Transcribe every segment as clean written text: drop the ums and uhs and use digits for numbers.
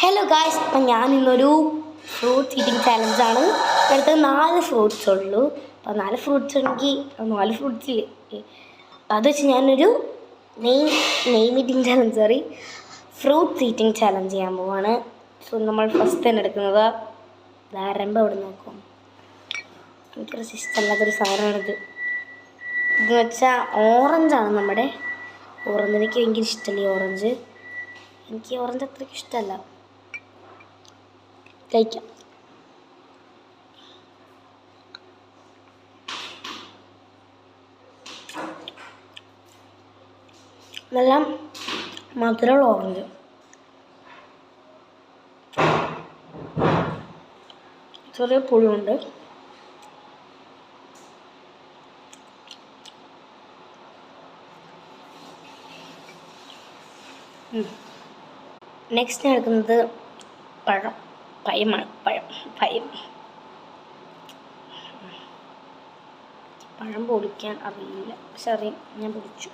Hello guys, അപ്പം ഞാൻ ഇന്നൊരു ഫ്രൂട്ട്സ് ഈറ്റിംഗ് ചാലഞ്ചാണ്. അടുത്ത് 4 ഫ്രൂട്ട്സ് ഉള്ളൂ. അപ്പോൾ 4 ഫ്രൂട്ട്സ് ഉണ്ടെങ്കിൽ 4 ഫ്രൂട്ട്സ് അത് വെച്ച് ഞാനൊരു name eating challenge fruits eating challenge ചെയ്യാൻ പോവാണ്. സോ നമ്മൾ ഫസ്റ്റ് തന്നെ എടുക്കുന്നത് ആരംഭം ഇവിടെ നോക്കും. എനിക്കൊരു ഇഷ്ടമല്ലാത്തൊരു സാധനമാണിത്. ഇതെന്ന് വെച്ചാൽ ഓറഞ്ചാണ്. നമ്മുടെ ഓറഞ്ച് എനിക്ക് ഭയങ്കര ഇഷ്ടമല്ല. എനിക്ക് ഓറഞ്ച് അത്രയ്ക്ക് ഇഷ്ടമല്ല. കഴിക്കാം. നല്ല മധുരമുള്ള ഓറഞ്ച്. ചെറിയ പുളിയുണ്ട്. നെക്സ്റ്റ് ഞാൻ എടുക്കുന്നത് പഴമാണ്. പഴം പൊടിക്കാൻ അറിയില്ല, പക്ഷെ അറിയാം. ഞാൻ പൊടിച്ചു.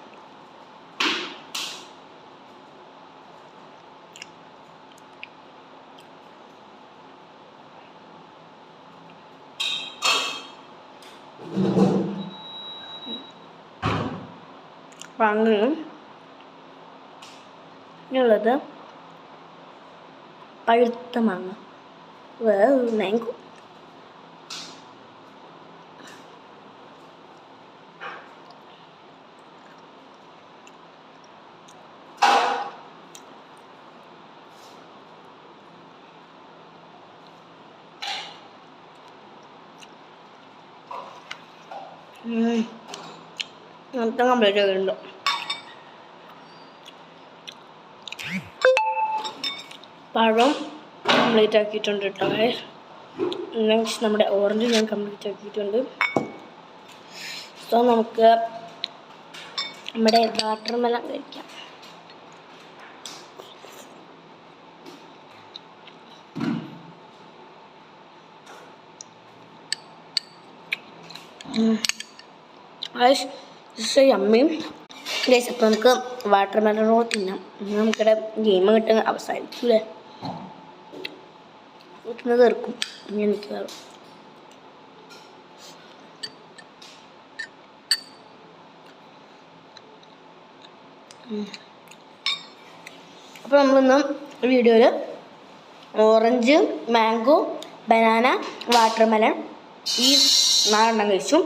വാങ്ങുന്നു. ഇനിയുള്ളത് പഴുത്ത മാങ്ങ, മാംഗോ. മൊത്തം കംപ്ലീറ്റ് ചെയ്തിട്ടുണ്ട്. പഴം കംപ്ലീറ്റ് ആക്കിയിട്ടുണ്ട് കേട്ടോ. നെക്സ്റ്റ് നമ്മുടെ ഓറഞ്ച് ഞാൻ കംപ്ലീറ്റ് ആക്കിയിട്ടുണ്ട്. സോ നമുക്ക് നമ്മുടെ വാട്ടർമെലൺ കഴിക്കാം. അമ്മയും ഗൈസ്, അപ്പോൾ നമുക്ക് വാട്ടർമെലണോട് തിന്നാം. നമുക്കിടെ ഗെയിം കിട്ടുന്ന അവസാനിക്കൂലേ, കിട്ടുന്നത് തീർക്കും. എനിക്ക് വേറും അപ്പോൾ നമ്മളിന്ന് വീഡിയോയിൽ ഓറഞ്ച്, മാംഗോ, ബനാന, വാട്ടർമെലൺ ഈ 4 എണ്ണം കഴിച്ചു.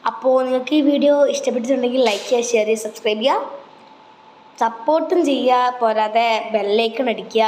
അപ്പോൾ നിങ്ങൾക്ക് ഈ വീഡിയോ ഇഷ്ടപ്പെട്ടിട്ടുണ്ടെങ്കിൽ ലൈക്ക് ചെയ്യുക, ഷെയർ ചെയ്യുക, സബ്സ്ക്രൈബ് ചെയ്യുക, സപ്പോർട്ടും ചെയ്യുക. പോരാതെ ബെല്ലൈക്കൺ അടിക്കുക.